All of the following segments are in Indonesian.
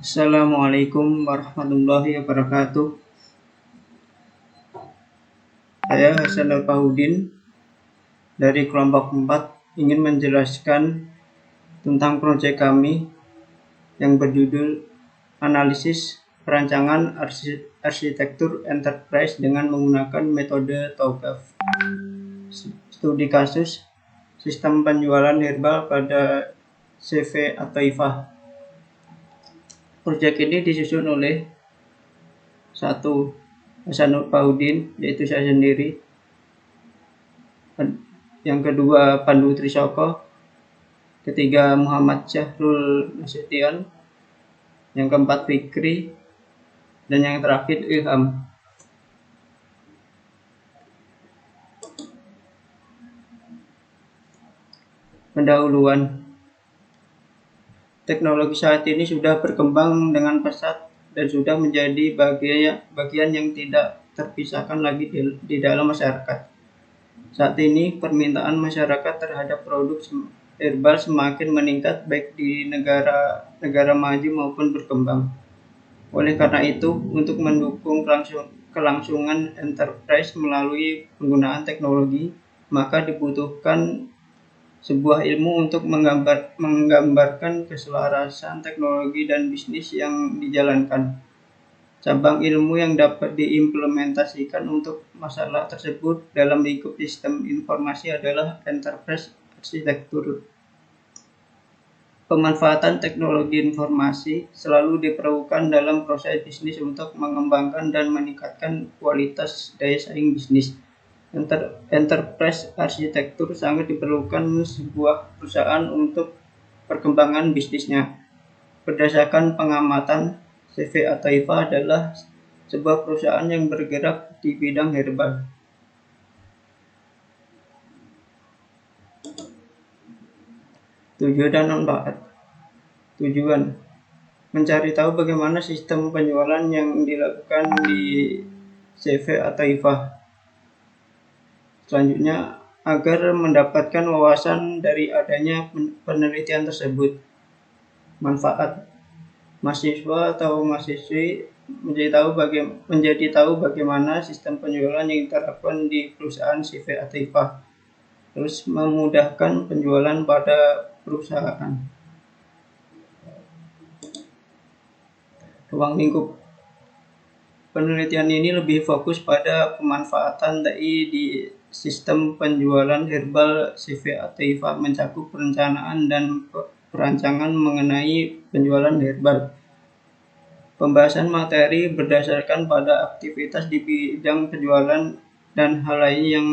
Assalamualaikum warahmatullahi wabarakatuh. Saya Hasan Al-Fahudin dari kelompok 4 ingin menjelaskan tentang proyek kami yang berjudul Analisis Perancangan Arsitektur Enterprise dengan menggunakan metode TOGAF. Studi kasus sistem penjualan herbal pada CV atau IFA. Proyek ini disusun oleh 1. Hasanul Fahudin, yaitu saya sendiri. Yang kedua, Pandu Trisoko. Ketiga, Muhammad Syahrul Nasution. Yang keempat, Fikri. Dan yang terakhir, Ilham. Pendahuluan. Teknologi saat ini sudah berkembang dengan pesat dan sudah menjadi bagian yang tidak terpisahkan lagi di dalam masyarakat. Saat ini permintaan masyarakat terhadap produk herbal semakin meningkat baik di negara maju maupun berkembang. Oleh karena itu, untuk mendukung kelangsungan enterprise melalui penggunaan teknologi, maka dibutuhkan sebuah ilmu untuk menggambarkan keselarasan teknologi dan bisnis yang dijalankan. Cabang ilmu yang dapat diimplementasikan untuk masalah tersebut dalam lingkup sistem informasi adalah enterprise arsitektur. Pemanfaatan teknologi informasi selalu diperlukan dalam proses bisnis untuk mengembangkan dan meningkatkan kualitas daya saing bisnis. Enterprise arsitektur sangat diperlukan sebuah perusahaan untuk perkembangan bisnisnya. Berdasarkan pengamatan, CV atau IFA adalah sebuah perusahaan yang bergerak di bidang herbal. Tujuan dan manfaat. Tujuan: mencari tahu bagaimana sistem penjualan yang dilakukan di CV atau IFA. Selanjutnya, agar mendapatkan wawasan dari adanya penelitian tersebut. Manfaat: mahasiswa atau mahasiswi menjadi tahu bagaimana sistem penjualan yang diterapkan di perusahaan CV atau IFA. Terus memudahkan penjualan pada perusahaan. Ruang lingkup. Penelitian ini lebih fokus pada pemanfaatan TI di sistem penjualan herbal CV atau IFA, mencakup perencanaan dan perancangan mengenai penjualan herbal. Pembahasan materi berdasarkan pada aktivitas di bidang penjualan dan hal lain yang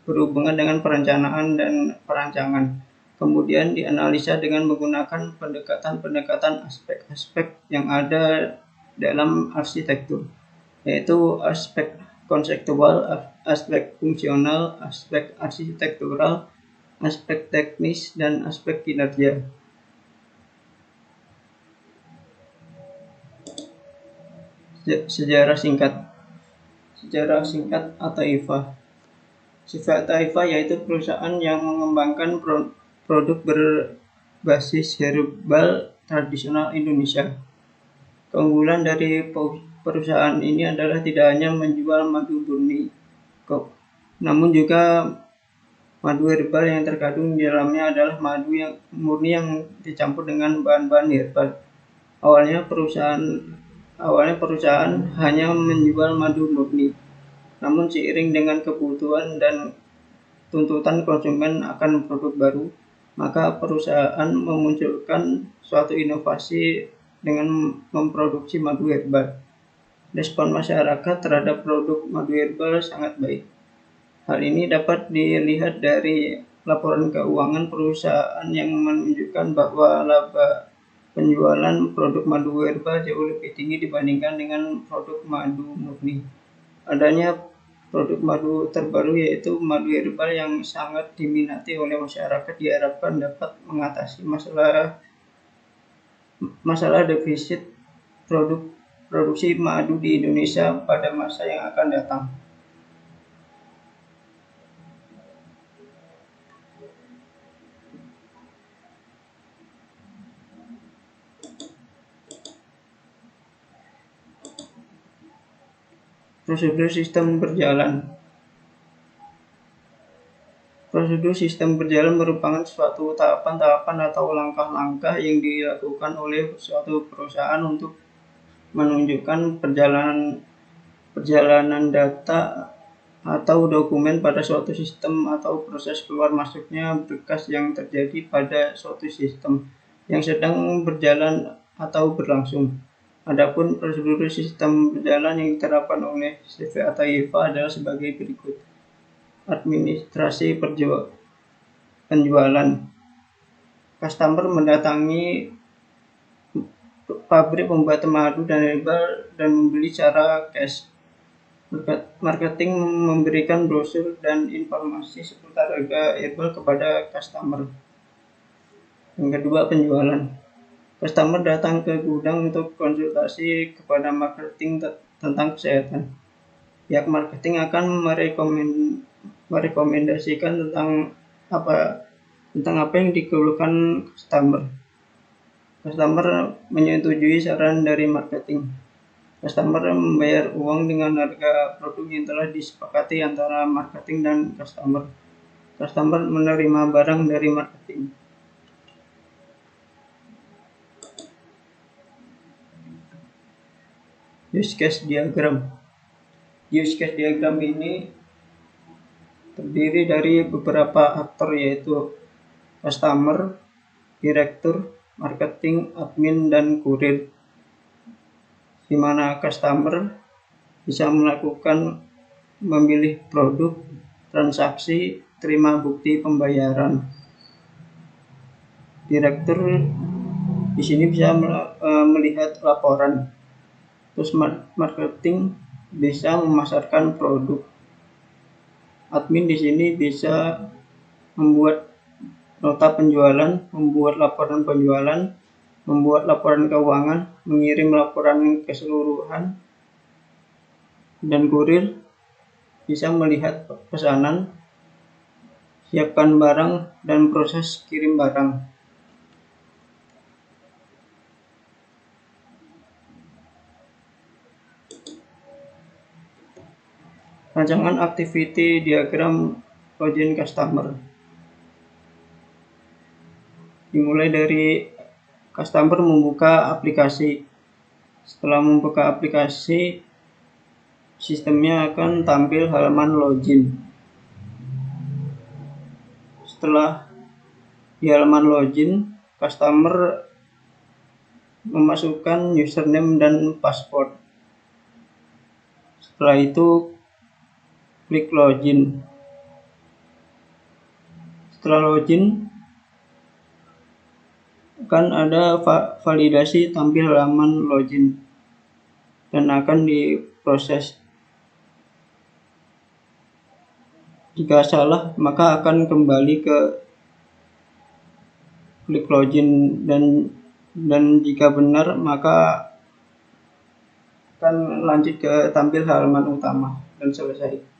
berhubungan dengan perencanaan dan perancangan. Kemudian dianalisa dengan menggunakan pendekatan aspek-aspek yang ada dalam arsitektur, yaitu aspek konseptual, aspek fungsional, aspek arsitektural, aspek teknis, dan aspek kinerja. Sejarah singkat atau IFA. CV atau IFA yaitu perusahaan yang mengembangkan produk berbasis herbal tradisional Indonesia. Keunggulan dari perusahaan ini adalah tidak hanya menjual madu murni, namun juga madu herbal yang terkandung di dalamnya adalah madu yang murni yang dicampur dengan bahan-bahan herbal. Awalnya perusahaan hanya menjual madu murni, namun seiring dengan kebutuhan dan tuntutan konsumen akan produk baru, maka perusahaan memunculkan suatu inovasi dengan memproduksi madu herbal. Respon masyarakat terhadap produk madu herbal sangat baik. Hal ini dapat dilihat dari laporan keuangan perusahaan yang menunjukkan bahwa laba penjualan produk madu herbal jauh lebih tinggi dibandingkan dengan produk madu murni. Adanya produk madu terbaru yaitu madu herbal yang sangat diminati oleh masyarakat diharapkan dapat mengatasi masalah defisit produksi madu di Indonesia pada masa yang akan datang. Prosedur sistem berjalan. Prosedur sistem berjalan merupakan suatu tahapan-tahapan atau langkah-langkah yang dilakukan oleh suatu perusahaan untuk menunjukkan perjalanan data atau dokumen pada suatu sistem atau proses keluar masuknya berkas yang terjadi pada suatu sistem yang sedang berjalan atau berlangsung. Adapun prosedur sistem berjalan yang diterapkan oleh CV atau IVA adalah sebagai berikut. Administrasi penjualan. Customer mendatangi pabrik pembuat madu dan herbal dan membeli secara cash. Marketing memberikan brosur dan informasi seputar harga herbal kepada customer. Yang kedua, penjualan. Customer datang ke gudang untuk konsultasi kepada marketing tentang kesehatan. Pihak marketing akan merekomendasikan tentang apa yang dikeluhkan customer. Customer menyetujui saran dari marketing. Customer membayar uang dengan harga produk yang telah disepakati antara marketing dan customer. Customer menerima barang dari marketing. Use case diagram. Use case diagram ini terdiri dari beberapa aktor, yaitu customer, direktur, marketing, admin, dan kurir, di mana customer bisa melakukan memilih produk, transaksi, terima bukti pembayaran. Direktur di sini bisa melihat laporan. Terus marketing bisa memasarkan produk. Admin di sini bisa membuat nota penjualan, membuat laporan penjualan, membuat laporan keuangan, mengirim laporan keseluruhan, dan kurir bisa melihat pesanan, siapkan barang, dan proses kirim barang. Rancangan activity diagram login customer. Dimulai dari customer membuka aplikasi. Setelah membuka aplikasi, sistemnya akan tampil halaman login. Setelah di halaman login, customer memasukkan username dan password. Setelah itu klik login. Setelah login, akan ada validasi tampil halaman login dan akan diproses. Jika salah, maka akan kembali ke klik login, dan jika benar, maka akan lanjut ke tampil halaman utama dan selesai.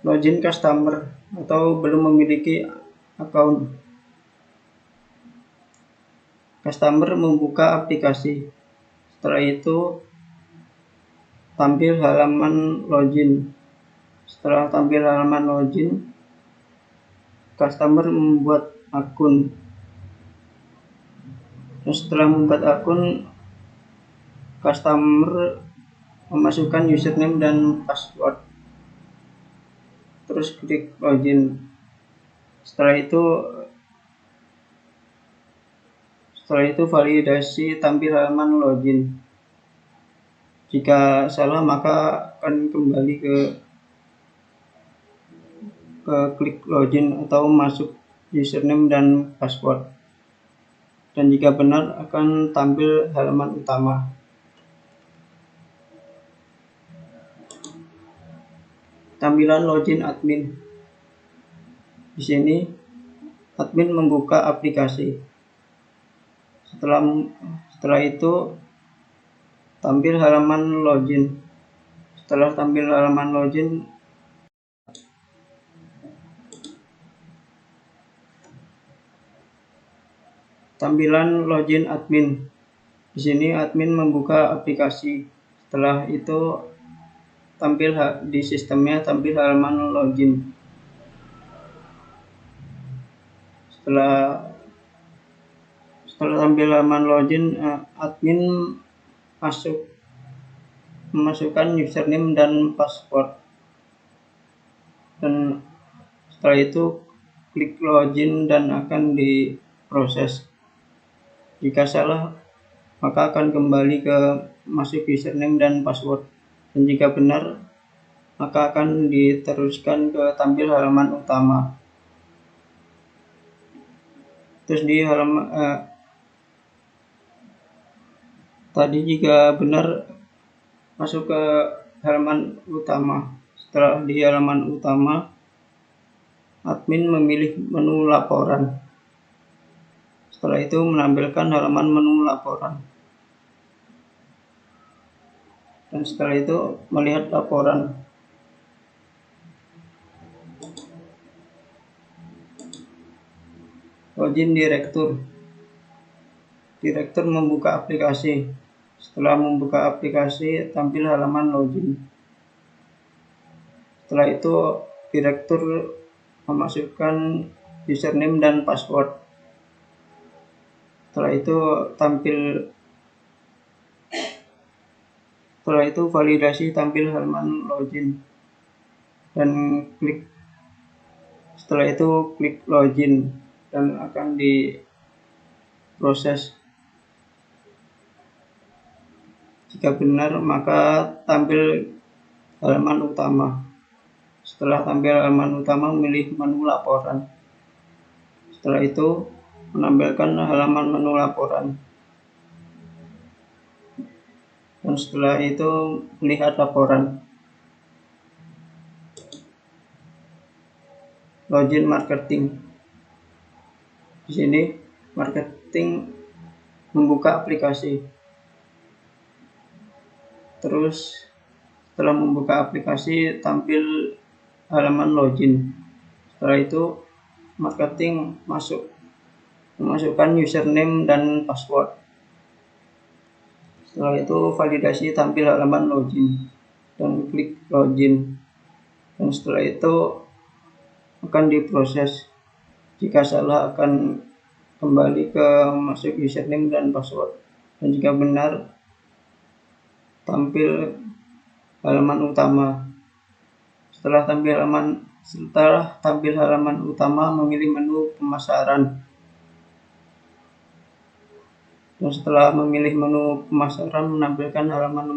Login customer atau belum memiliki akun. Customer membuka aplikasi. Setelah itu tampil halaman login. Setelah tampil halaman login, customer membuat akun. Setelah membuat akun, customer memasukkan username dan password. Terus klik login. Setelah itu validasi tampil halaman login. Jika salah, maka akan kembali ke klik login atau masuk username dan password. Dan jika benar, akan tampil halaman utama. Tampilan login admin. Di sini admin membuka aplikasi. Setelah itu tampil halaman login. Setelah tampil halaman login, tampilan login admin. Di sini admin membuka aplikasi. Setelah itu tampil di sistemnya tampil halaman login. Setelah tampil halaman login, admin memasukkan username dan password. Dan setelah itu klik login dan akan diproses. Jika salah, maka akan kembali ke masuk username dan password. Dan jika benar, maka akan diteruskan ke tampil halaman utama. Terus di halaman tadi jika benar, masuk ke halaman utama. Setelah di halaman utama, admin memilih menu laporan. Setelah itu menampilkan halaman menu laporan. Dan setelah itu melihat laporan. Login direktur. Direktur membuka aplikasi. Setelah membuka aplikasi, tampil halaman login. Setelah itu, direktur memasukkan username dan password. Setelah itu validasi tampil halaman login dan setelah itu klik login dan akan diproses. Jika benar, maka tampil halaman utama. Setelah tampil halaman utama, memilih menu laporan. Setelah itu menampilkan halaman menu laporan. Dan setelah itu melihat laporan. Login marketing. Di sini marketing membuka aplikasi. Terus setelah membuka aplikasi, tampil halaman login. Setelah itu marketing memasukkan username dan password. Setelah itu validasi tampil halaman login dan klik login. Dan setelah itu akan diproses. Jika salah akan kembali ke masuk username dan password. Dan jika benar, tampil halaman utama. Setelah tampil halaman utama, memilih menu pemasaran. Dan setelah memilih menu pemasaran, menampilkan halaman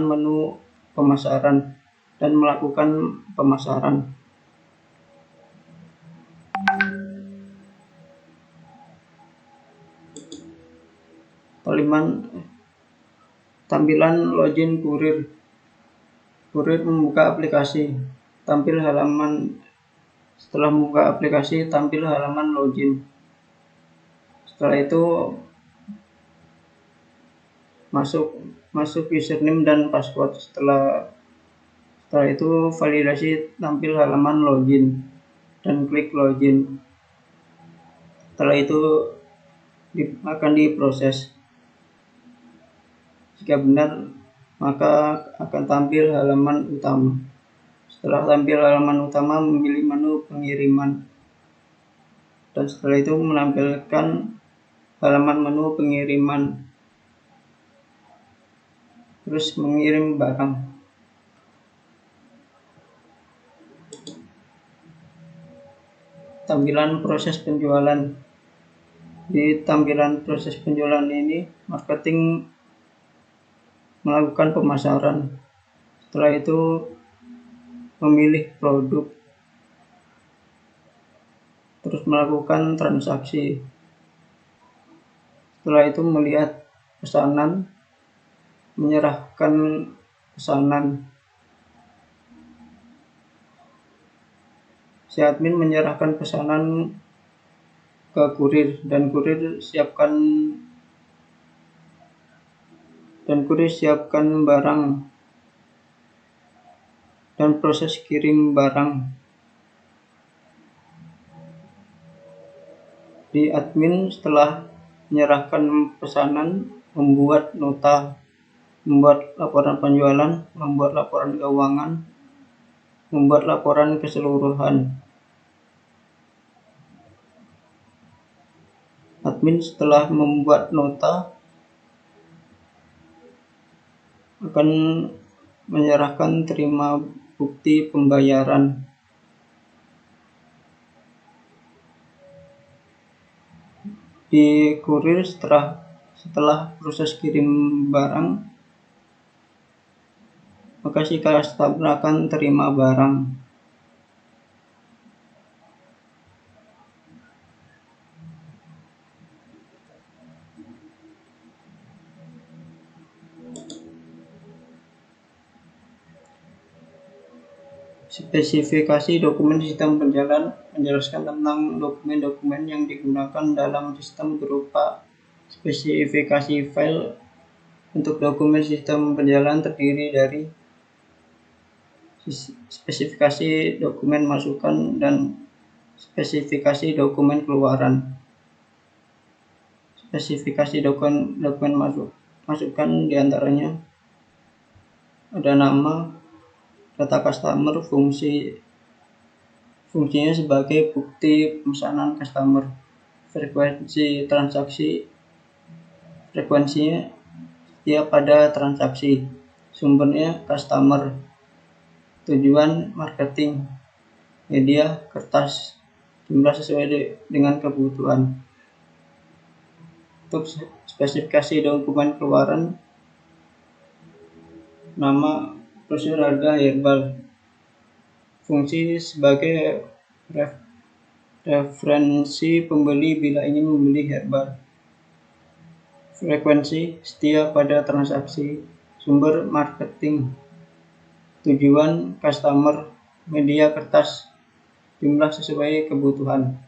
menu pemasaran dan melakukan pemasaran. Tampilan login kurir. Kurir membuka aplikasi. Setelah membuka aplikasi, tampil halaman login. Setelah itu masuk username dan password. Setelah itu validasi tampil halaman login dan klik login. Setelah itu akan diproses. Jika benar, maka akan tampil halaman utama. Setelah tampil halaman utama, memilih menu pengiriman. Dan setelah itu menampilkan halaman menu pengiriman. Terus mengirim barang. Tampilan proses penjualan. Di tampilan proses penjualan ini, marketing melakukan pemasaran. Setelah itu memilih produk. Terus melakukan transaksi. Setelah itu melihat pesanan, menyerahkan pesanan. Si admin menyerahkan pesanan ke kurir dan kurir siapkan barang dan proses kirim barang. Di admin setelah menyerahkan pesanan, membuat nota, membuat laporan penjualan, membuat laporan keuangan, membuat laporan keseluruhan. Admin setelah membuat nota akan menyerahkan terima bukti pembayaran. Di kurir setelah proses kirim barang, maka si customer akan terima barang. Spesifikasi dokumen sistem berjalan menjelaskan tentang dokumen-dokumen yang digunakan dalam sistem berupa spesifikasi file. Untuk dokumen sistem berjalan terdiri dari spesifikasi dokumen masukan dan spesifikasi dokumen keluaran. Spesifikasi dokumen masukan diantaranya ada nama, data customer, fungsinya sebagai bukti pemesanan customer, frekuensinya setiap pada transaksi, sumbernya customer, tujuan marketing, media, kertas, jumlah sesuai dengan kebutuhan. Untuk spesifikasi dokumen keluaran, nama, brosur harga herbal, fungsi sebagai referensi pembeli bila ingin membeli herbal, frekuensi setia pada transaksi, sumber marketing, tujuan customer, media kertas, jumlah sesuai kebutuhan.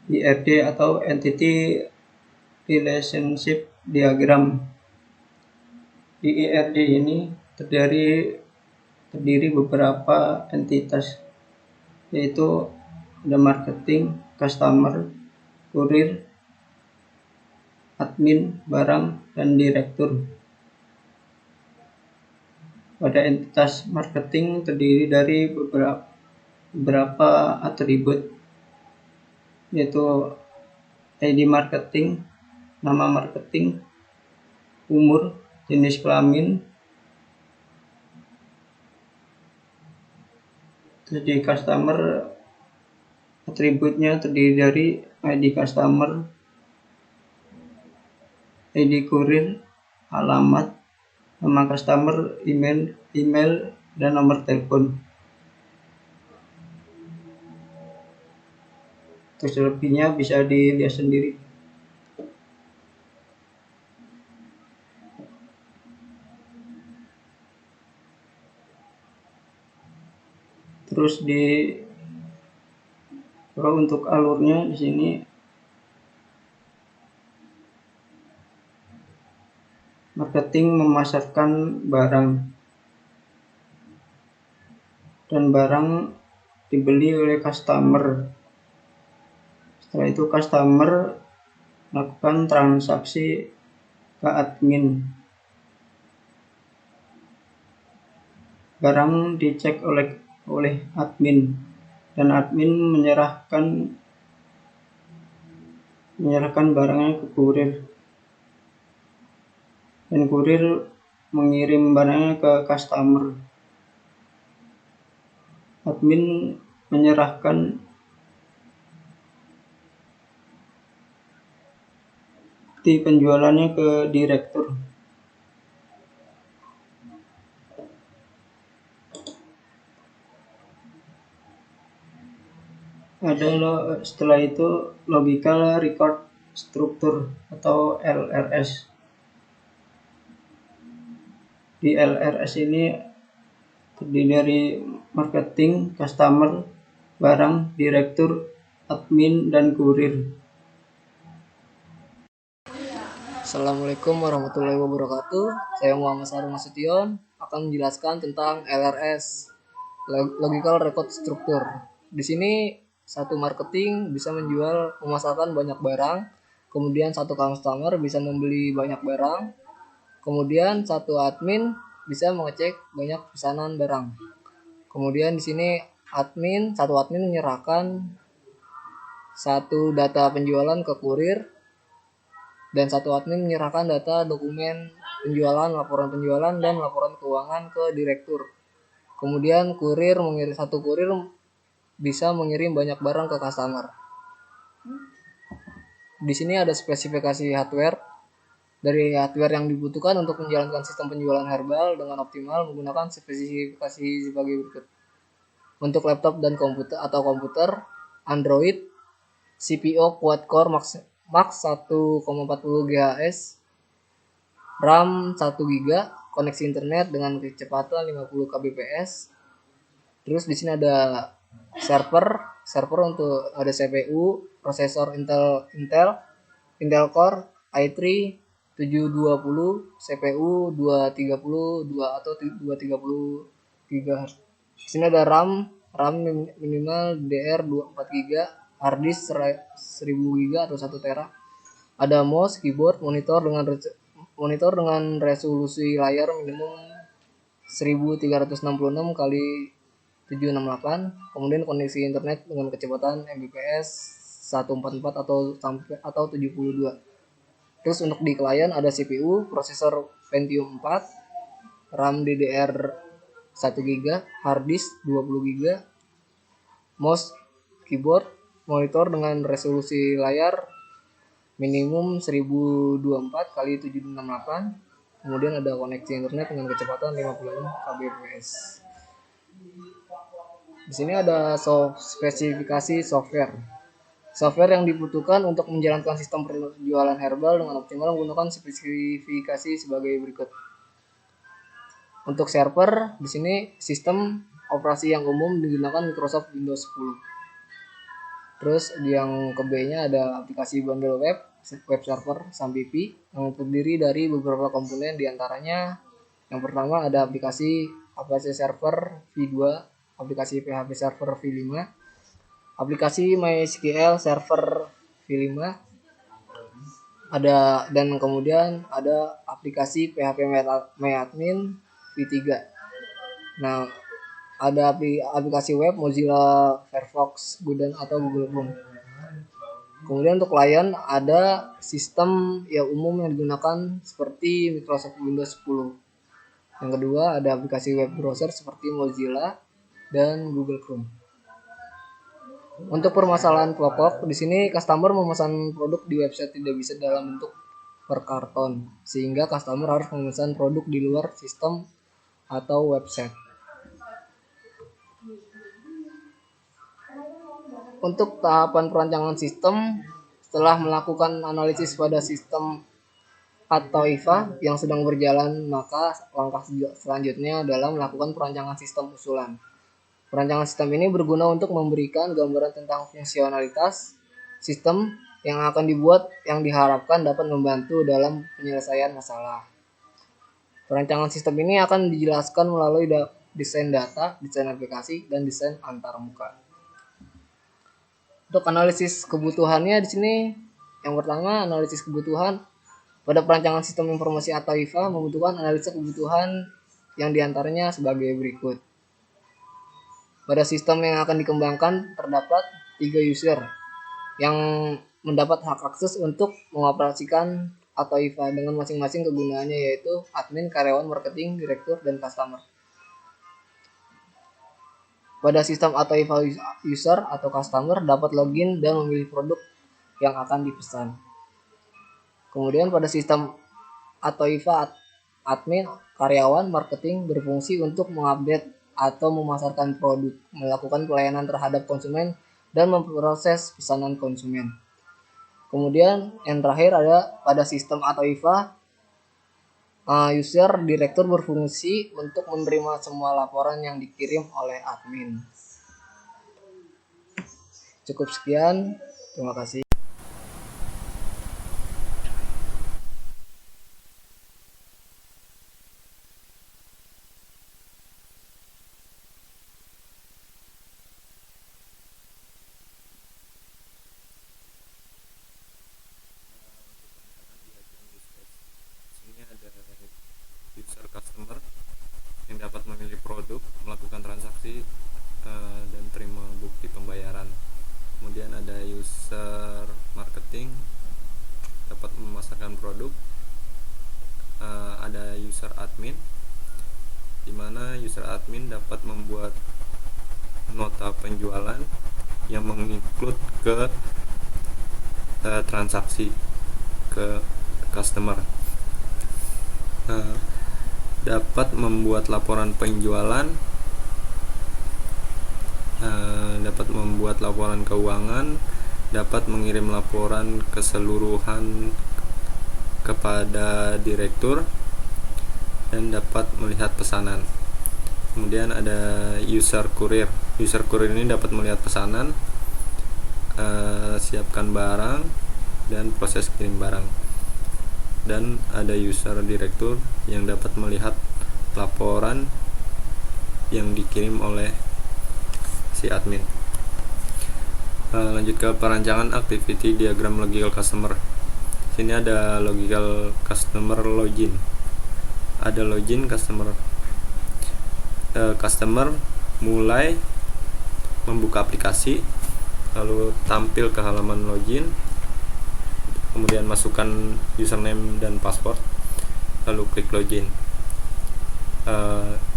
IRD atau Entity Relationship Diagram. Di IRD ini terdiri beberapa entitas, yaitu ada marketing, customer, kurir, admin, barang, dan direktur. Pada entitas marketing terdiri dari beberapa atribut, yaitu ID marketing, nama marketing, umur, jenis kelamin. Terus di customer, atributnya terdiri dari ID customer, ID kurir, alamat, nama customer, email, dan nomor telepon. Terus selebihnya bisa dilihat sendiri. Terus kalau untuk alurnya di sini marketing memasarkan barang dan barang dibeli oleh customer. Setelah itu customer melakukan transaksi ke admin. Barang dicek oleh admin dan admin menyerahkan barangnya ke kurir, dan kurir mengirim barangnya ke customer. Admin menyerahkan bukti penjualannya ke direktur. Setelah itu logical record structure atau LRS. Di LRS ini terdiri dari marketing, customer, barang, direktur, admin, dan kurir. Assalamualaikum warahmatullahi wabarakatuh. Saya Muhammad Sarung Nasution, akan menjelaskan tentang LRS, Logical Record Structure. Di sini satu marketing bisa menjual memasarkan banyak barang, kemudian satu customer bisa membeli banyak barang, kemudian satu admin bisa mengecek banyak pesanan barang. Kemudian di sini satu admin menyerahkan satu data penjualan ke kurir, dan satu admin menyerahkan data dokumen penjualan, laporan penjualan, dan laporan keuangan ke direktur. Kemudian satu kurir bisa mengirim banyak barang ke customer. Di sini ada spesifikasi hardware. Dari hardware yang dibutuhkan untuk menjalankan sistem penjualan herbal dengan optimal menggunakan spesifikasi sebagai berikut. Untuk laptop dan komputer Android, CPU quad-core Max 1,40 GHz, RAM 1 GB, koneksi internet dengan kecepatan 50 Kbps. Terus di sini ada server untuk ada CPU, prosesor Intel Core i3 720, CPU 230 atau 230 GHz. Di sini ada RAM minimal DDR4 GB, hard disk 1000 GB atau 1 tera. Ada mouse, keyboard, monitor dengan resolusi layar minimum 1366 kali 768, kemudian koneksi internet dengan kecepatan Mbps 144 atau 72. Terus untuk di klien ada CPU, prosesor Pentium 4, RAM DDR1 GB, hard disk 20 GB, mouse, keyboard, monitor dengan resolusi layar minimum 1024 kali 768, kemudian ada koneksi internet dengan kecepatan 56 Kbps. Di sini ada spesifikasi software. Software yang dibutuhkan untuk menjalankan sistem penjualan herbal dengan optimal menggunakan spesifikasi sebagai berikut. Untuk server, di sini sistem operasi yang umum digunakan Microsoft Windows 10. Terus yang ke B-nya ada aplikasi bundle web server SAMPP yang terdiri dari beberapa komponen, diantaranya yang pertama ada aplikasi Apache Server V2, aplikasi PHP Server V5, aplikasi MySQL Server V5, dan kemudian ada aplikasi PHP MyAdmin V3. Nah, ada aplikasi web Mozilla Firefox atau Google Chrome. Kemudian untuk klien ada sistem yang umum yang digunakan seperti Microsoft Windows 10. Yang kedua ada aplikasi web browser seperti Mozilla dan Google Chrome. Untuk permasalahan pokok, di sini customer memesan produk di website tidak bisa dalam bentuk per karton, sehingga customer harus memesan produk di luar sistem atau website. Untuk tahapan perancangan sistem, setelah melakukan analisis pada sistem atau IFA yang sedang berjalan, maka langkah selanjutnya adalah melakukan perancangan sistem usulan. Perancangan sistem ini berguna untuk memberikan gambaran tentang fungsionalitas sistem yang akan dibuat yang diharapkan dapat membantu dalam penyelesaian masalah. Perancangan sistem ini akan dijelaskan melalui desain data, desain aplikasi, dan desain antarmuka. Untuk analisis kebutuhannya di sini, yang pertama analisis kebutuhan pada perancangan sistem informasi atau IFA membutuhkan analisa kebutuhan yang diantaranya sebagai berikut. Pada sistem yang akan dikembangkan terdapat 3 user yang mendapat hak akses untuk mengoperasikan atau IFA dengan masing-masing kegunaannya, yaitu admin, karyawan, marketing, direktur, dan customer. Pada sistem atau IFA, user atau customer dapat login dan memilih produk yang akan dipesan. Kemudian pada sistem atau IFA, admin, karyawan, marketing berfungsi untuk mengupdate atau memasarkan produk, melakukan pelayanan terhadap konsumen, dan memproses pesanan konsumen. Kemudian yang terakhir ada pada sistem atau IFA, user direktur berfungsi untuk menerima semua laporan yang dikirim oleh admin. Cukup sekian, terima kasih. menyelesaikan produk. Ada user admin, di mana user admin dapat membuat nota penjualan yang menginclude ke transaksi ke customer. Dapat membuat laporan penjualan, dapat membuat laporan keuangan, dapat mengirim laporan keseluruhan kepada direktur, dan dapat melihat pesanan. Kemudian ada user courier. User courier ini dapat melihat pesanan, siapkan barang, dan proses kirim barang. Dan ada user direktur yang dapat melihat laporan yang dikirim oleh si admin. Lanjut ke perancangan activity diagram logical customer. Sini ada logical customer login. Ada login customer. Customer mulai membuka aplikasi, lalu tampil ke halaman login, kemudian masukkan username dan password, lalu klik login.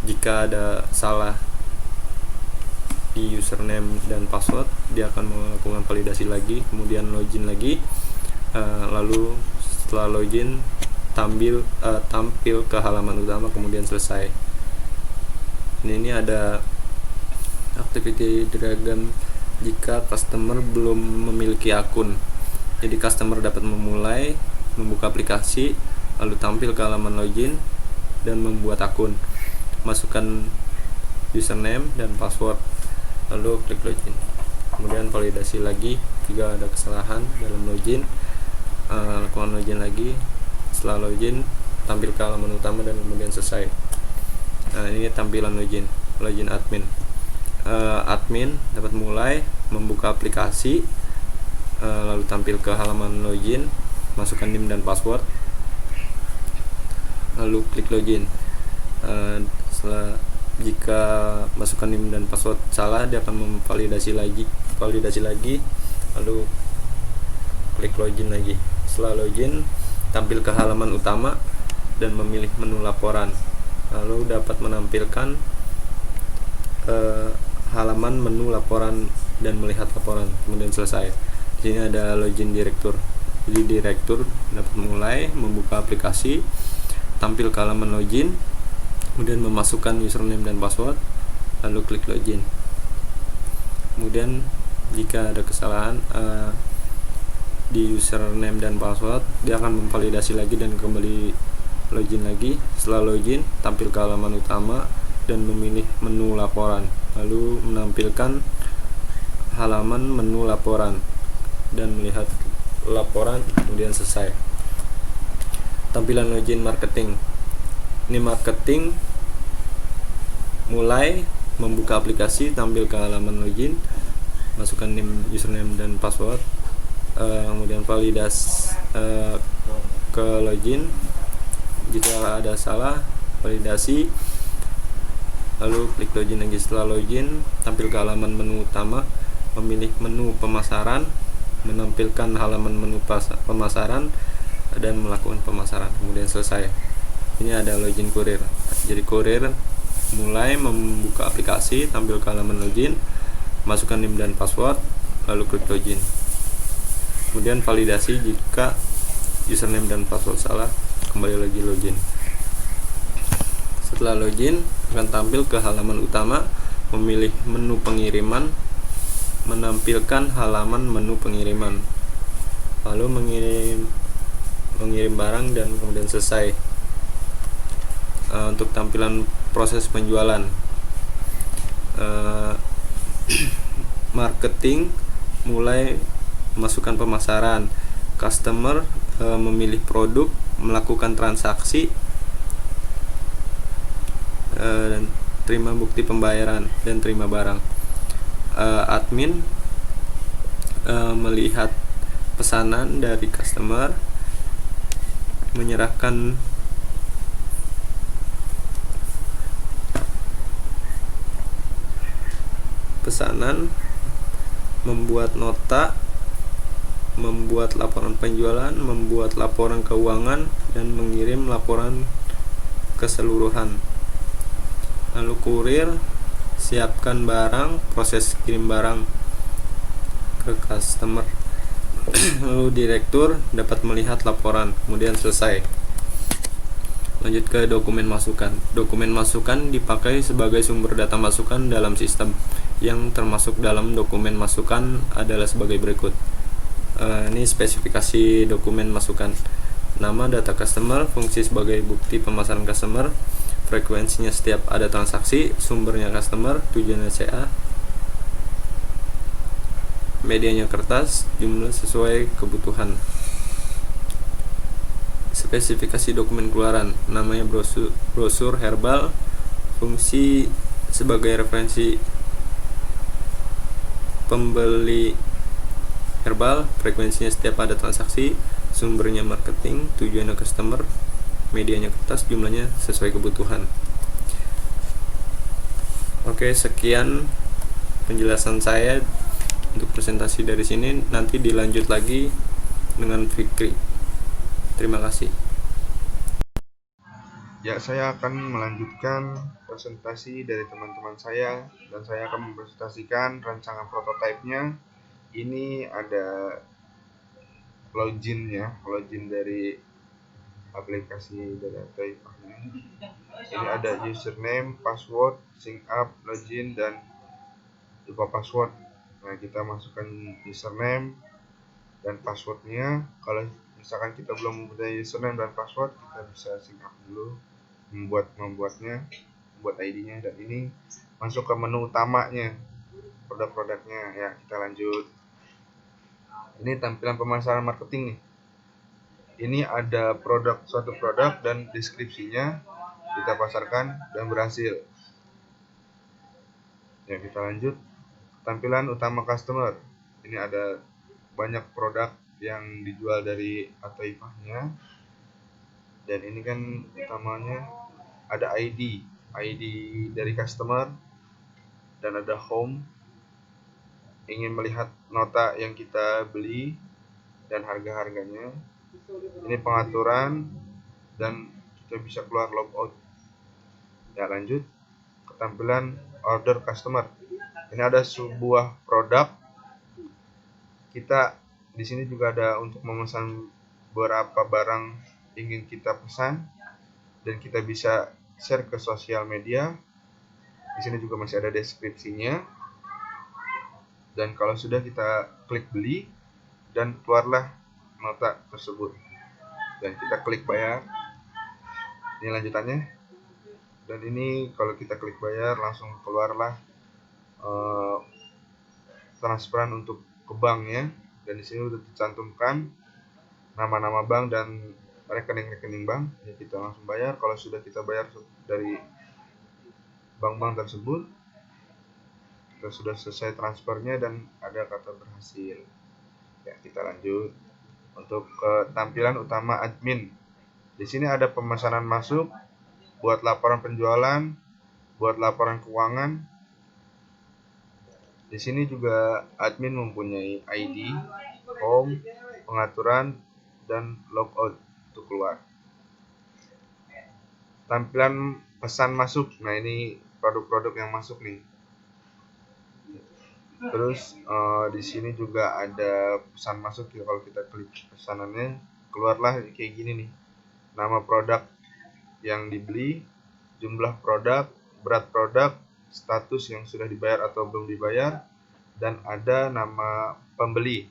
Jika ada salah di username dan password, dia akan melakukan validasi lagi, kemudian login lagi, lalu setelah login tampil ke halaman utama, kemudian selesai. Ini ada activity diagram jika customer belum memiliki akun. Jadi customer dapat memulai membuka aplikasi, lalu tampil ke halaman login dan membuat akun, masukkan username dan password, lalu klik login, kemudian validasi lagi. Jika ada kesalahan dalam login, lakukan login lagi. Setelah login, tampil ke halaman utama dan kemudian selesai. Ini tampilan login admin. Admin dapat mulai membuka aplikasi, lalu tampil ke halaman login, masukkan NIM dan password, lalu klik login. Setelah jika masukkan NIM dan password salah, dia akan memvalidasi lagi, lalu klik login lagi. Setelah login, tampil ke halaman utama dan memilih menu laporan, lalu dapat menampilkan halaman menu laporan dan melihat laporan, kemudian selesai. Di sini ada login direktur. Jadi direktur dapat mulai membuka aplikasi, tampil ke halaman login, kemudian memasukkan username dan password, lalu klik login. Kemudian jika ada kesalahan di username dan password, dia akan memvalidasi lagi dan kembali login lagi. Setelah login, tampil ke halaman utama dan memilih menu laporan, lalu menampilkan halaman menu laporan dan melihat laporan, kemudian selesai. Tampilan login marketing. Ini marketing mulai membuka aplikasi, tampil ke halaman login, masukkan NIM, username dan password, kemudian validasi ke login. Jika ada salah, validasi, lalu klik login lagi. Setelah login, tampil ke halaman menu utama, memilih menu pemasaran, menampilkan halaman menu pemasaran dan melakukan pemasaran, kemudian selesai. Ini ada login kurir. Jadi kurir mulai membuka aplikasi, tampil ke halaman login, masukkan NIM dan password, lalu klik login. Kemudian validasi jika username dan password salah, kembali lagi login. Setelah login, akan tampil ke halaman utama, memilih menu pengiriman, menampilkan halaman menu pengiriman, lalu mengirim barang dan kemudian selesai. Untuk tampilan proses penjualan, marketing mulai masukkan pemasaran, customer memilih produk, melakukan transaksi, dan terima bukti pembayaran dan terima barang. Admin melihat pesanan dari customer, menyerahkan pesanan, membuat nota, membuat laporan penjualan, membuat laporan keuangan, dan mengirim laporan keseluruhan. Lalu kurir, siapkan barang, proses kirim barang ke customer. Lalu direktur dapat melihat laporan, kemudian selesai. Lanjut ke dokumen masukan. Dokumen masukan dipakai sebagai sumber data masukan dalam sistem. Yang termasuk dalam dokumen masukan adalah sebagai berikut. Ini spesifikasi dokumen masukan. Nama data customer, fungsi sebagai bukti pemasaran customer, frekuensinya setiap ada transaksi, sumbernya customer, tujuannya CA, medianya kertas, jumlah sesuai kebutuhan. Spesifikasi dokumen keluaran, namanya brosur herbal, fungsi sebagai referensi pembeli herbal, frekuensinya setiap ada transaksi, sumbernya marketing, tujuannya customer, medianya kertas, jumlahnya sesuai kebutuhan. Oke, sekian penjelasan saya untuk presentasi dari sini. Nanti dilanjut lagi dengan Fikri. Terima kasih. Ya, saya akan melanjutkan presentasi dari teman-teman saya, dan saya akan mempresentasikan rancangan prototipenya. Ini ada login dari aplikasi dari Taipahnya. Ini ada username, password, sync up, login, dan lupa password. Nah, kita masukkan username dan passwordnya. Kalau misalkan kita belum mempunyai username dan password, kita bisa sync up dulu, membuat ID-nya, dan ini masuk ke menu utamanya, produk-produknya. Ya, kita lanjut. Ini tampilan pemasaran marketing nih. Ini ada suatu produk dan deskripsinya, kita pasarkan dan berhasil. Ya, kita lanjut. Tampilan utama customer. Ini ada banyak produk yang dijual dari Ataifahnya, dan ini kan utamanya ada ID dari customer, dan ada home, ingin melihat nota yang kita beli dan harga-harganya. Ini pengaturan, dan kita bisa keluar logout. Ya, lanjut. Ketampilan order customer. Ini ada sebuah produk. Kita di sini juga ada untuk memesan berapa barang ingin kita pesan, dan kita bisa share ke sosial media. Di sini juga masih ada deskripsinya. Dan kalau sudah, kita klik beli dan keluarlah nota tersebut. Dan kita klik bayar. Ini lanjutannya. Dan ini kalau kita klik bayar, langsung keluarlah transferan untuk ke bank ya. Dan di sini sudah dicantumkan nama-nama bank dan rekening-rekening bank. Ya, kita langsung bayar. Kalau sudah kita bayar dari bank-bank tersebut, kita sudah selesai transfernya dan ada kata berhasil. Ya, kita lanjut. Untuk tampilan utama admin. Di sini ada pemesanan masuk, buat laporan penjualan, buat laporan keuangan. Di sini juga admin mempunyai ID, home, pengaturan, dan logout untuk keluar. Tampilan pesan masuk. Nah, ini produk-produk yang masuk nih. Terus di sini juga ada pesan masuk ya. Kalau kita klik pesanannya, keluarlah kayak gini nih. Nama produk yang dibeli, jumlah produk, berat produk, status yang sudah dibayar atau belum dibayar, dan ada nama pembeli.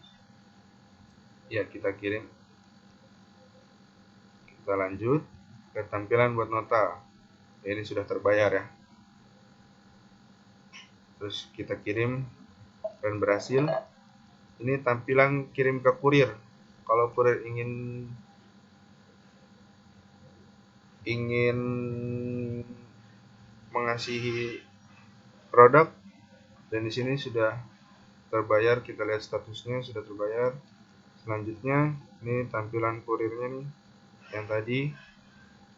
Ya, kita kirim. Kita lanjut ke tampilan buat nota. Ya, ini sudah terbayar ya. Terus kita kirim dan berhasil. Ini tampilan kirim ke kurir. Kalau kurir ingin mengasihi produk, dan di sini sudah terbayar. Kita lihat statusnya sudah terbayar. Selanjutnya ini tampilan kurirnya nih yang tadi,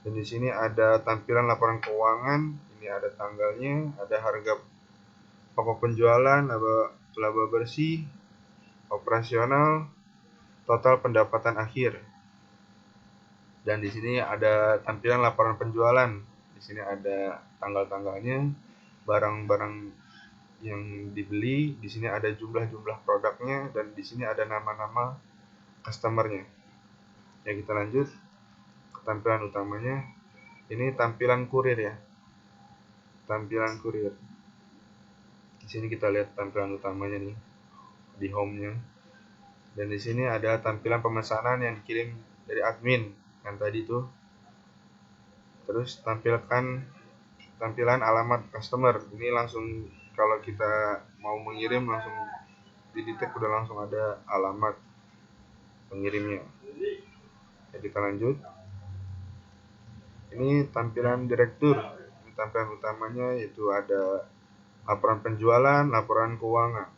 dan di sini ada tampilan laporan keuangan. Ini ada tanggalnya, ada harga pokok penjualan, laba bersih, operasional, total pendapatan akhir. Dan di sini ada tampilan laporan penjualan. Di sini ada tanggal-tanggalnya, barang-barang yang dibeli, di sini ada jumlah-jumlah produknya, dan di sini ada nama-nama customernya. Ya, kita lanjut ke tampilan utamanya. Ini tampilan kurir ya. Tampilan kurir. Di sini kita lihat tampilan utamanya nih di home-nya. Dan di sini ada tampilan pemesanan yang dikirim dari admin yang tadi tuh. Terus tampilan alamat customer. Ini langsung kalau kita mau mengirim langsung didetek, udah langsung ada alamat pengirimnya. Ya, kita lanjut. Ini tampilan direktur. Ini tampilan utamanya yaitu ada laporan penjualan, laporan keuangan.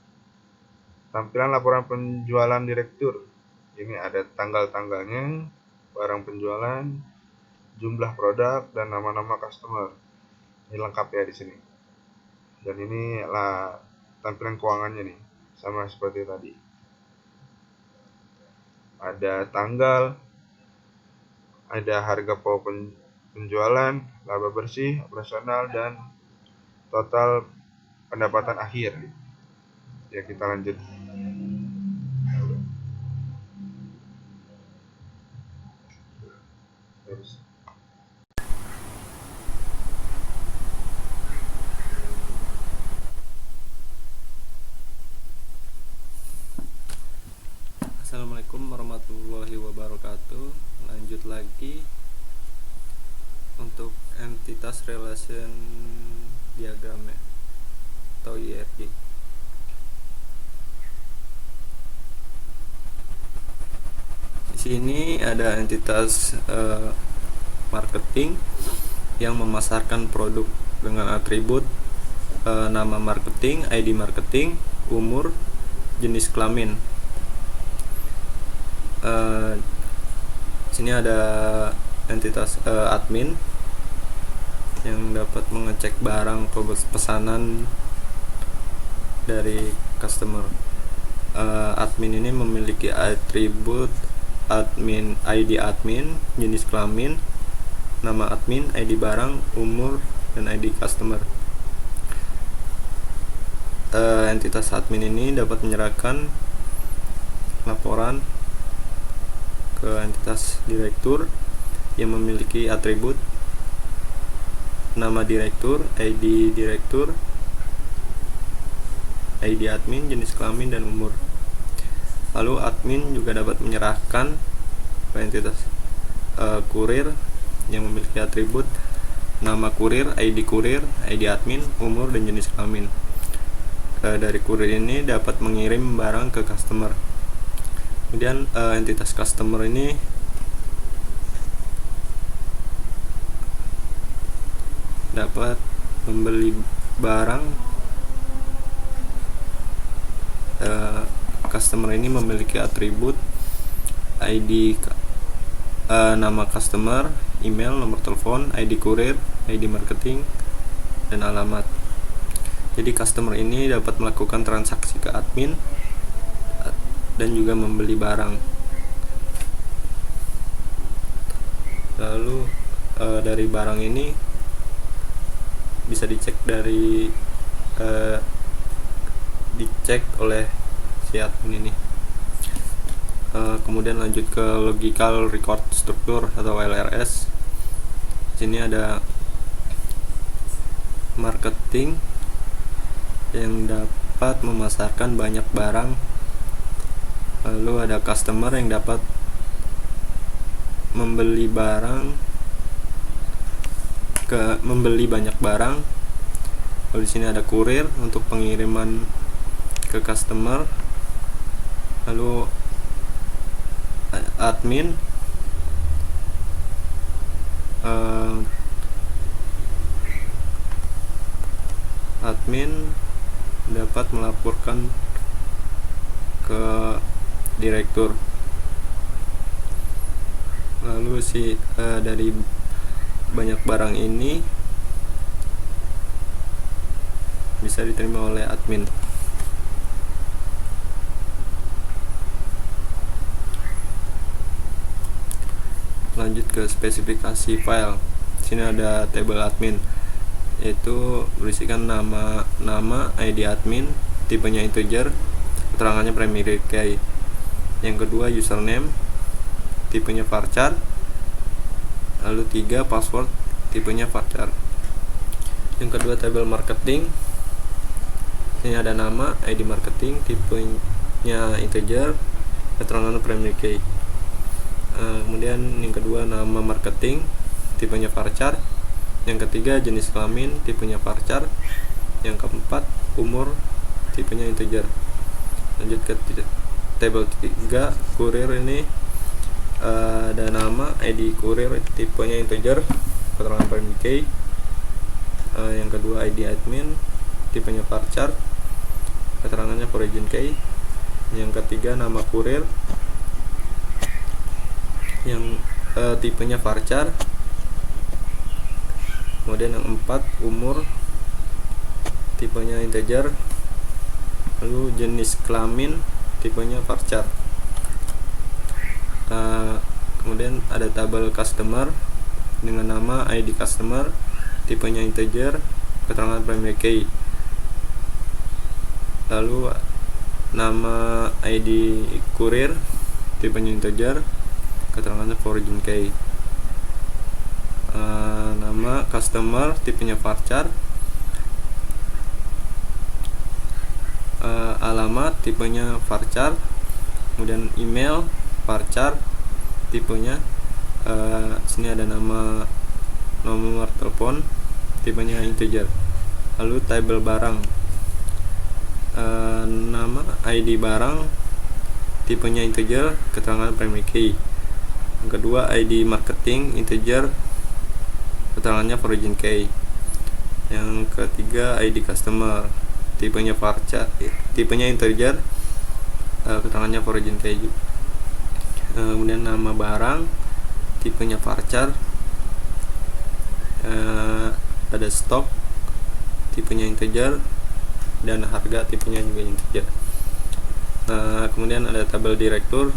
Tampilan laporan penjualan direktur. Ini ada tanggal-tanggalnya, barang penjualan, jumlah produk, dan nama-nama customer. Ini lengkap ya di sini. Dan ini lah tampilan keuangannya nih, sama seperti tadi. Ada tanggal, ada harga pokok penjualan, laba bersih, operasional, dan total pendapatan akhir. Ya, kita lanjut. Terus. Assalamualaikum warahmatullahi wabarakatuh. Lanjut lagi untuk entitas relation diagram ya, atau IRD. Di sini ada entitas marketing yang memasarkan produk dengan atribut nama marketing, ID marketing, umur, jenis kelamin. Sini ada entitas admin yang dapat mengecek barang pesanan dari customer. Admin ini memiliki atribut admin, ID admin, jenis kelamin, nama admin, ID barang, umur, dan ID customer. Entitas admin ini dapat menyerahkan laporan ke entitas direktur yang memiliki atribut nama direktur, ID direktur, ID admin, jenis kelamin, dan umur. Lalu admin juga dapat menyerahkan ke entitas kurir yang memiliki atribut nama kurir, ID admin, umur, dan jenis kelamin. Dari kurir ini dapat mengirim barang ke customer. Kemudian entitas customer ini dapat membeli barang. Customer ini memiliki atribut ID nama customer, email, nomor telepon, ID kurir, ID marketing, dan alamat. Jadi customer ini dapat melakukan transaksi ke admin dan juga membeli barang. Lalu dari barang ini bisa dicek oleh si admin ini. Kemudian lanjut ke logical record structure atau LRS. Sini ada marketing yang dapat memasarkan banyak barang. Lalu ada customer yang dapat membeli banyak barang. Lalu di sini ada kurir untuk pengiriman ke customer. Lalu admin dapat melaporkan ke direktur. Lalu dari banyak barang ini bisa diterima oleh admin. Lanjut ke spesifikasi file. Sini ada table admin, yaitu berisikan nama ID admin, tipenya integer, keterangannya primary key. Yang kedua username, tipenya varchar. Lalu 3 password, tipenya varchar. Yang kedua table marketing. Ini ada nama, ID marketing, tipenya integer, keterangan primary key. Kemudian yang kedua nama marketing, tipenya varchar. Yang ketiga jenis kelamin, tipenya varchar. Yang keempat umur, tipenya integer. Lanjut ke table 3 kurir. Ini ada nama, ID kurir, tipenya integer, keterangan primary key. Yang kedua ID admin, tipenya varchar, keterangannya origin key. Yang ketiga nama kurir, yang tipenya varchar. Kemudian yang 4 umur, tipenya integer. Lalu jenis kelamin, tipenya varchar. Kemudian ada tabel customer dengan nama, ID customer, tipenya integer, keterangan primary key. Lalu nama ID kurir, tipenya integer, keterangannya origin key. Nama customer, tipenya varchar. Alamat, tipenya varchar. Kemudian email, varchar, tipenya sini ada nama, nomor telepon, tipenya integer. Lalu table barang, nama, ID barang, tipenya integer, keterangan primary key. Yang kedua ID marketing, integer, keterangannya origin key. Yang ketiga ID customer, tipenya varchar, tipenya integer, keterangannya origin key. Kemudian nama barang, tipenya varchar. Ada stok, tipenya integer, dan harga, tipenya juga integer. Kemudian ada tabel direktur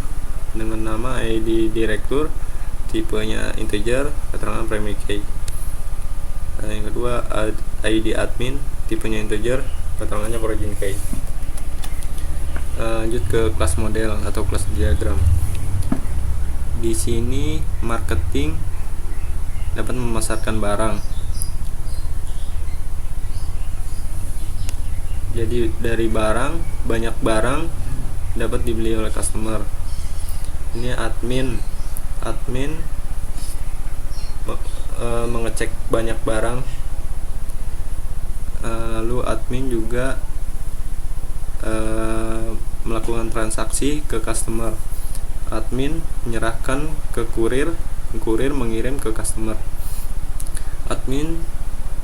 dengan nama, ID direktur, tipenya integer, keterangan primary key. Yang kedua ID admin, tipenya integer, keterangannya origin key. Lanjut ke kelas model atau kelas diagram. Di sini marketing dapat memasarkan barang. Jadi dari barang, banyak barang dapat dibeli oleh customer. Ini admin mengecek banyak barang. Lalu admin juga melakukan transaksi ke customer. Admin menyerahkan ke kurir mengirim ke customer. Admin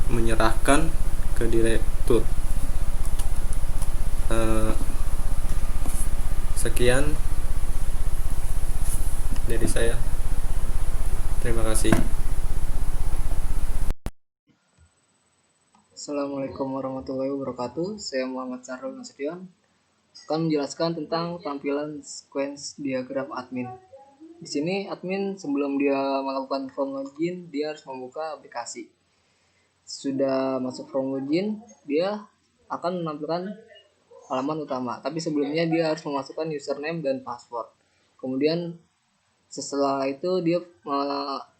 menyerahkan ke direktur. Sekian dari saya. Terima kasih. Assalamualaikum warahmatullahi wabarakatuh. Saya Muhammad Sahrul Nasution akan menjelaskan tentang tampilan sequence diagram admin. Di sini admin sebelum dia melakukan form login, dia harus membuka aplikasi. Sudah masuk form login, dia akan menampilkan halaman utama. Tapi sebelumnya dia harus memasukkan username dan password. Kemudian setelah itu dia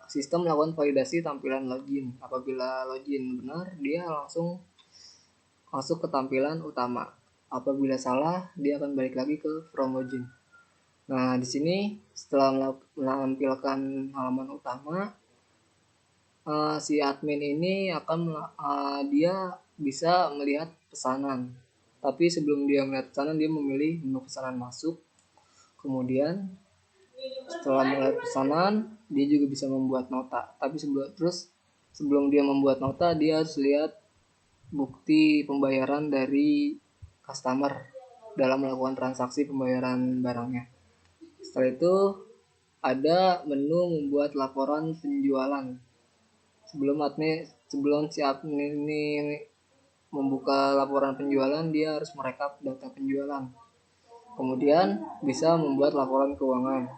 sistem melakukan validasi tampilan login. Apabila login benar, dia langsung masuk ke tampilan utama. Apabila salah, dia akan balik lagi ke from login. Nah, di sini setelah menampilkan halaman utama, si admin ini akan dia bisa melihat pesanan. Tapi sebelum dia melihat pesanan, dia memilih menu pesanan masuk. Kemudian setelah melihat pesanan, dia juga bisa membuat nota. Tapi sebelum dia membuat nota, dia harus lihat bukti pembayaran dari customer dalam melakukan transaksi pembayaran barangnya. Setelah itu ada menu membuat laporan penjualan. Sebelum si admin ini membuka laporan penjualan, dia harus merekap data penjualan. Kemudian bisa membuat laporan keuangan.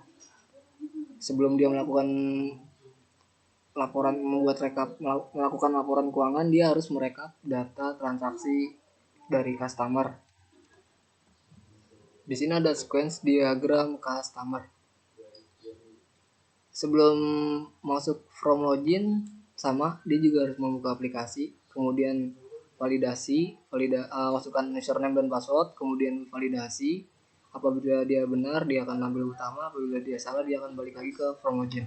sebelum dia melakukan melakukan laporan keuangan, dia harus merekap data transaksi dari customer. Di sini ada sequence diagram customer. Sebelum masuk from login, sama dia juga harus membuka aplikasi, kemudian masukkan username dan password, kemudian validasi. Apabila dia benar, dia akan tampil utama. Apabila dia salah, dia akan balik lagi ke from login.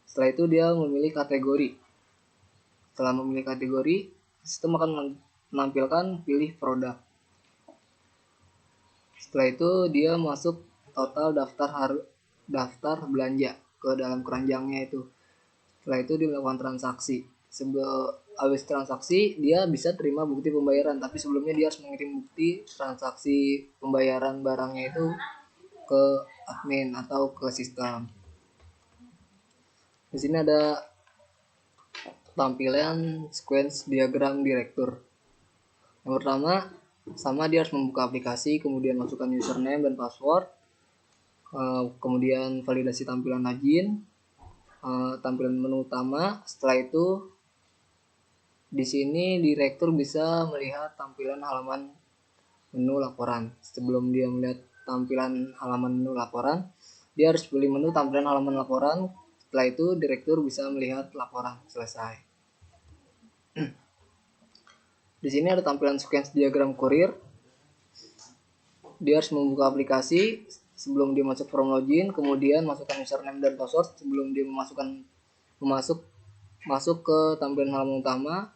Setelah itu dia memilih kategori. Setelah memilih kategori, sistem akan menampilkan pilih produk. Setelah itu dia masuk total daftar belanja ke dalam keranjangnya itu. Setelah itu dia melakukan transaksi. Habis transaksi, dia bisa terima bukti pembayaran, tapi sebelumnya dia harus mengirim bukti transaksi pembayaran barangnya itu ke admin atau ke sistem. Di sini ada tampilan sequence diagram direktur. Yang pertama, sama dia harus membuka aplikasi, kemudian masukkan username dan password, kemudian validasi tampilan login, tampilan menu utama. Setelah itu di sini direktur bisa melihat tampilan halaman menu laporan. Sebelum dia melihat tampilan halaman menu laporan, dia harus pilih menu tampilan halaman laporan. Setelah itu direktur bisa melihat laporan selesai. Di sini ada tampilan sequence diagram kurir. Dia harus membuka aplikasi sebelum dia masuk from login, kemudian masukkan username dan password sebelum dia masuk ke tampilan halaman utama,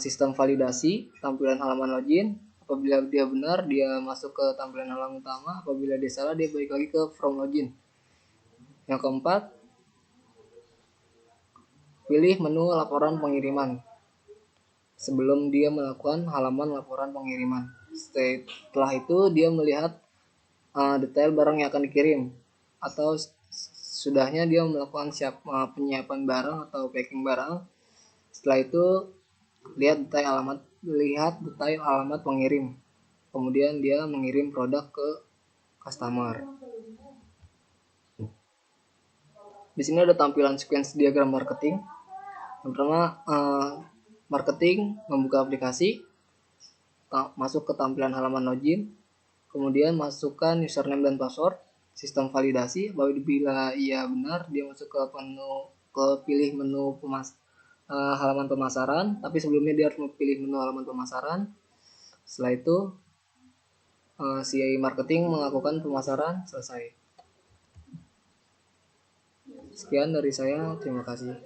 sistem validasi, tampilan halaman login. Apabila dia benar, dia masuk ke tampilan halaman utama. Apabila dia salah, dia balik lagi ke from login. Yang keempat, pilih menu laporan pengiriman sebelum dia melakukan halaman laporan pengiriman. Setelah itu dia melihat detail barang yang akan dikirim, atau sudahnya dia melakukan penyiapan barang atau packing barang. Setelah itu lihat detail alamat pengirim, kemudian dia mengirim produk ke customer. Di sini ada tampilan sequence diagram marketing. Yang pertama, marketing membuka aplikasi, masuk ke tampilan halaman login, kemudian masukkan username dan password, sistem validasi. Apabila ia benar, dia masuk ke pilih menu halaman pemasaran, tapi sebelumnya dia harus memilih menu halaman pemasaran. Setelah itu si marketing melakukan pemasaran selesai. Sekian dari saya, terima kasih.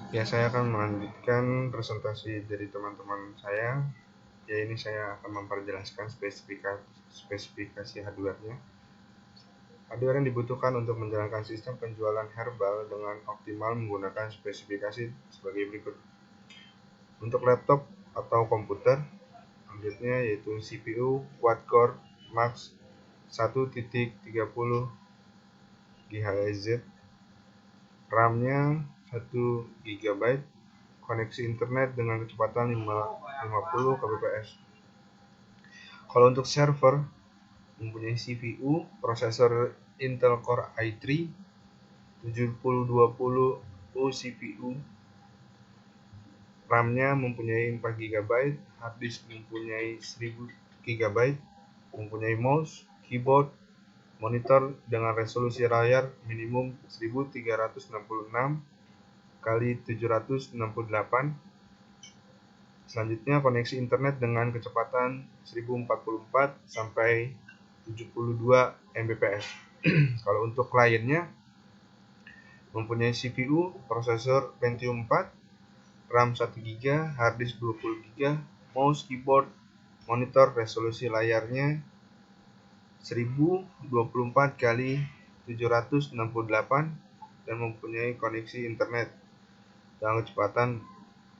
Ya, saya akan melanjutkan presentasi dari teman-teman saya. Ya, ini saya akan memperjelaskan spesifikasi hardware-nya. Hardware yang dibutuhkan untuk menjalankan sistem penjualan herbal dengan optimal menggunakan spesifikasi sebagai berikut. Untuk laptop atau komputer, selanjutnya yaitu CPU quad-core Max 1.30 GHz, RAM-nya 1 GB, koneksi internet dengan kecepatan 50 kbps. Kalau untuk server, mempunyai CPU prosesor Intel Core i3 7020U CPU, RAM-nya mempunyai 4 GB, hard disk mempunyai 1000 GB, mempunyai mouse, keyboard, monitor dengan resolusi layar minimum 1366 x 768. Selanjutnya koneksi internet dengan kecepatan 1044 sampai 72 Mbps. Kalau untuk kliennya, mempunyai CPU prosesor Pentium 4, RAM 1 GB, hard disk 20 GB, mouse, keyboard, monitor resolusi layarnya 1024 x 768 dan mempunyai koneksi internet dengan kecepatan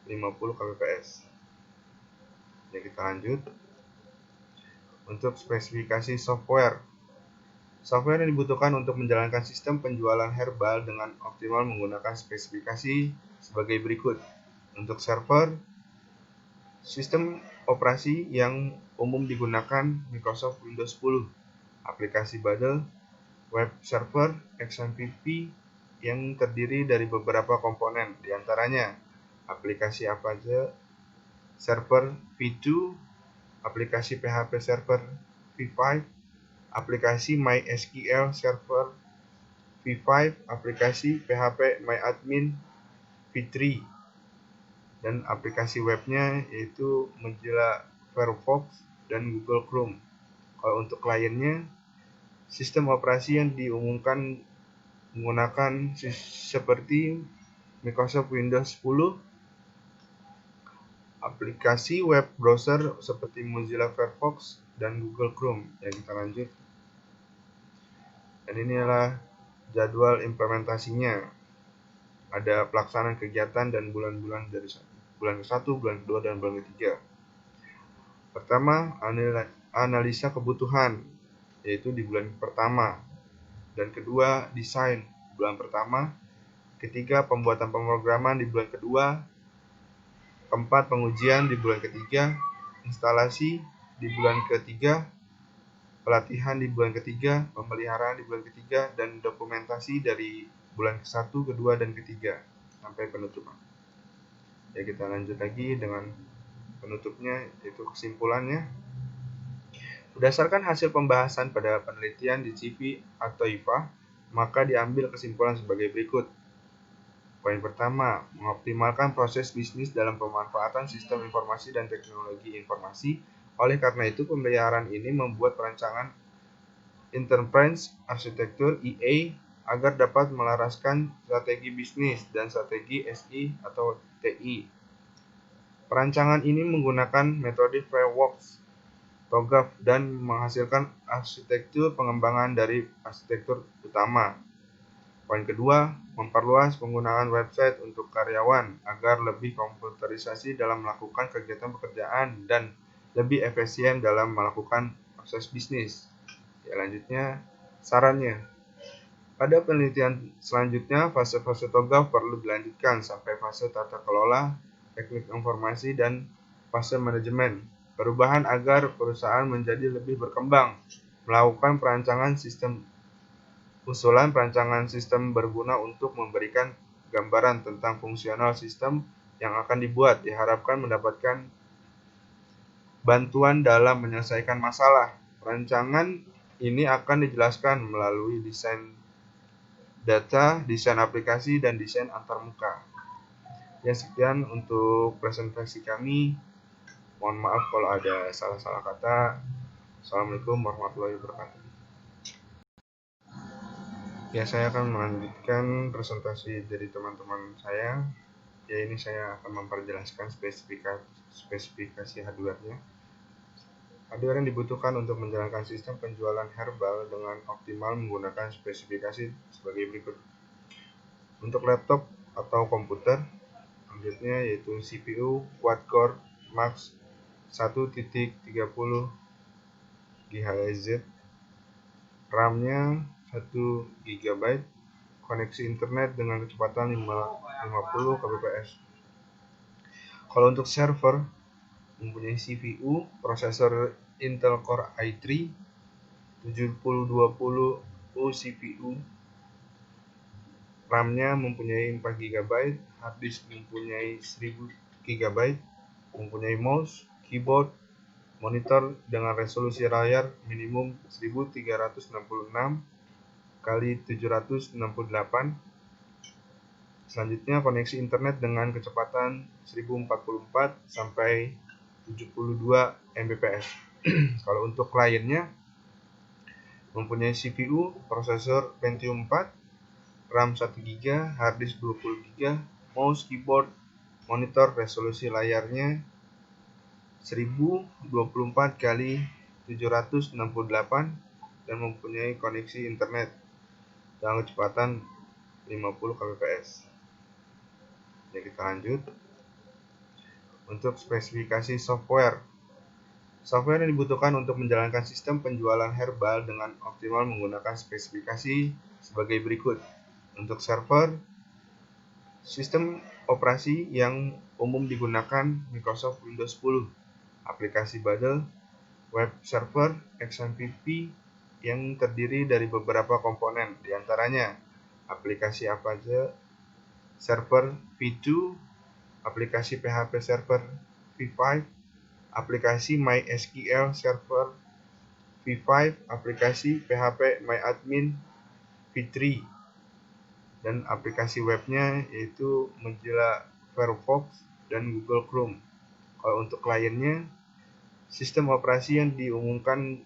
50 kbps. Ya, kita lanjut. Untuk spesifikasi software. Software yang dibutuhkan untuk menjalankan sistem penjualan herbal dengan optimal menggunakan spesifikasi sebagai berikut. Untuk server, sistem operasi yang umum digunakan Microsoft Windows 10, aplikasi Badel, web server XMPP yang terdiri dari beberapa komponen, diantaranya aplikasi apa aja, server V2, aplikasi PHP server V5, aplikasi MySQL server V5, aplikasi PHP MyAdmin V3, dan aplikasi webnya yaitu Mozilla Firefox dan Google Chrome. Kalau untuk kliennya, sistem operasi yang diumumkan menggunakan seperti Microsoft Windows 10, aplikasi web browser seperti Mozilla Firefox dan Google Chrome. Ya, kita lanjut. Dan inilah jadwal implementasinya. Ada pelaksanaan kegiatan dan bulan-bulan dari bulan ke-1, bulan ke-2, dan bulan ke-3. Pertama, analisa kebutuhan, yaitu di bulan pertama. Dan kedua, desain bulan pertama. Ketiga, pembuatan pemrograman di bulan kedua. Keempat, pengujian di bulan ketiga. Instalasi di bulan ketiga. Pelatihan di bulan ketiga. Pemeliharaan di bulan ketiga. Dan dokumentasi dari bulan ke-1, kedua, dan ketiga sampai penutupan. Ya, kita lanjut lagi dengan penutupnya, yaitu kesimpulannya. Berdasarkan hasil pembahasan pada penelitian di CV atau IFA, maka diambil kesimpulan sebagai berikut. Poin pertama, mengoptimalkan proses bisnis dalam pemanfaatan sistem informasi dan teknologi informasi. Oleh karena itu, pemeliharaan ini membuat perancangan Enterprise Architecture EA agar dapat melaraskan strategi bisnis dan strategi SI atau TI. Perancangan ini menggunakan metode frameworks TOGAF dan menghasilkan arsitektur pengembangan dari arsitektur utama. Poin kedua, memperluas penggunaan website untuk karyawan agar lebih komputerisasi dalam melakukan kegiatan pekerjaan dan lebih efisien dalam melakukan proses bisnis. Ya, lanjutnya, sarannya. Pada penelitian selanjutnya, fase-fase TOGAF perlu dilanjutkan sampai fase tata kelola, teknik informasi, dan fase manajemen. Perubahan agar perusahaan menjadi lebih berkembang, melakukan usulan perancangan sistem berguna untuk memberikan gambaran tentang fungsional sistem yang akan dibuat, diharapkan mendapatkan bantuan dalam menyelesaikan masalah. Rancangan ini akan dijelaskan melalui desain data, desain aplikasi, dan desain antarmuka. Ya, sekian untuk presentasi kami. Mohon maaf kalau ada salah-salah kata. Assalamualaikum warahmatullahi wabarakatuh. Ya, saya akan melanjutkan presentasi dari teman-teman saya. Ya, ini saya akan memperjelaskan spesifikasi hardware-nya. Hardware yang dibutuhkan untuk menjalankan sistem penjualan herbal dengan optimal menggunakan spesifikasi sebagai berikut. Untuk laptop atau komputer, selanjutnya yaitu CPU quad-core Max 1.30 GHz, RAM-nya 1 GB, koneksi internet dengan kecepatan 50 Kbps. Kalau untuk server, mempunyai CPU, prosesor Intel Core i3 7020U CPU, RAM-nya mempunyai 4 GB, hard disk mempunyai 1000 GB, mempunyai mouse, keyboard, monitor dengan resolusi layar minimum 1366 x 768. Selanjutnya koneksi internet dengan kecepatan 1044 sampai 72 Mbps. Kalau untuk kliennya, mempunyai CPU, prosesor Pentium 4, RAM 1 GB, hard disk 20 GB, mouse, keyboard, monitor, resolusi layarnya 1024 x 768 dan mempunyai koneksi internet dengan kecepatan 50 Kbps. Jadi kita lanjut. Untuk spesifikasi software. Software yang dibutuhkan untuk menjalankan sistem penjualan herbal dengan optimal menggunakan spesifikasi sebagai berikut. Untuk server, sistem operasi yang umum digunakan Microsoft Windows 10, aplikasi Badel, web server XMPP, yang terdiri dari beberapa komponen, diantaranya aplikasi apa aja, server V2, aplikasi PHP server V5, aplikasi MySQL server V5, aplikasi PHP MyAdmin V3, dan aplikasi webnya yaitu Mozilla Firefox dan Google Chrome. Kalau untuk kliennya, sistem operasi yang diumumkan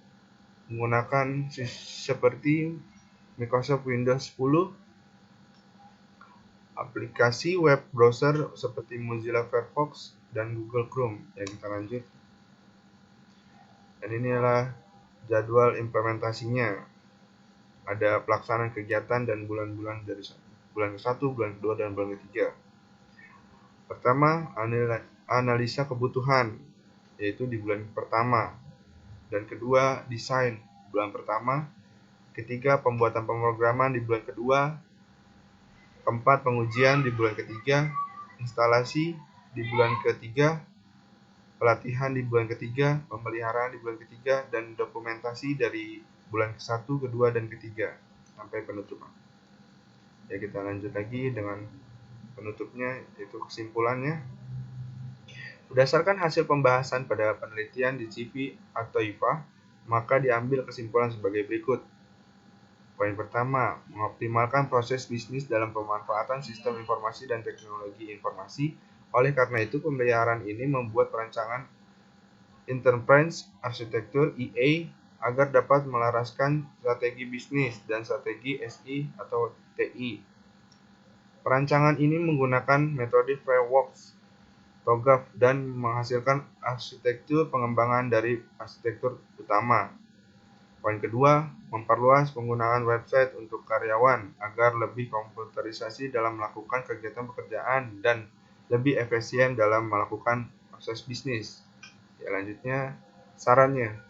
menggunakan seperti Microsoft Windows 10, aplikasi web browser seperti Mozilla Firefox dan Google Chrome. Ya, kita lanjut. Dan inilah jadwal implementasinya. Ada pelaksanaan kegiatan dan bulan-bulan dari bulan ke-1, bulan ke-2, dan bulan ke-3. Pertama, analisa kebutuhan, yaitu di bulan pertama. Dan kedua, desain bulan pertama. Ketiga, pembuatan pemrograman di bulan kedua. Keempat, pengujian di bulan ketiga. Instalasi di bulan ketiga. Pelatihan di bulan ketiga. Pemeliharaan di bulan ketiga. Dan dokumentasi dari bulan ke-1, kedua, dan ketiga sampai penutupan. Ya, kita lanjut lagi dengan penutupnya, yaitu kesimpulannya. Berdasarkan hasil pembahasan pada penelitian di CV atau IFA, maka diambil kesimpulan sebagai berikut. Poin pertama, mengoptimalkan proses bisnis dalam pemanfaatan sistem informasi dan teknologi informasi. Oleh karena itu, pemeliharaan ini membuat perancangan Enterprise Architecture EA agar dapat melaraskan strategi bisnis dan strategi SI atau TI. Perancangan ini menggunakan metode frameworks TOGAF dan menghasilkan arsitektur pengembangan dari arsitektur utama. Poin kedua, memperluas penggunaan website untuk karyawan agar lebih komputerisasi dalam melakukan kegiatan pekerjaan dan lebih efisien dalam melakukan proses bisnis. Ya, lanjutnya, sarannya.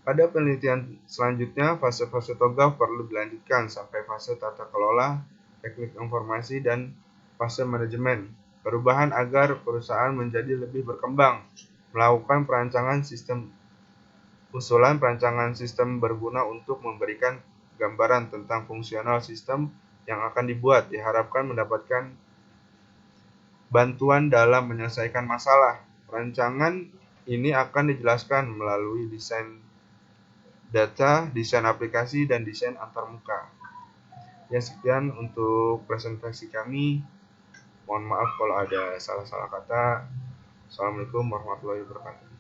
Pada penelitian selanjutnya, fase-fase TOGAF perlu dilanjutkan sampai fase tata kelola, teknik informasi, dan fase manajemen. Perubahan agar perusahaan menjadi lebih berkembang, melakukan usulan perancangan sistem berguna untuk memberikan gambaran tentang fungsional sistem yang akan dibuat, diharapkan mendapatkan bantuan dalam menyelesaikan masalah. Rancangan ini akan dijelaskan melalui desain data, desain aplikasi, dan desain antarmuka. Ya, sekian untuk presentasi kami. Mohon maaf kalau ada salah-salah kata. Assalamualaikum warahmatullahi wabarakatuh.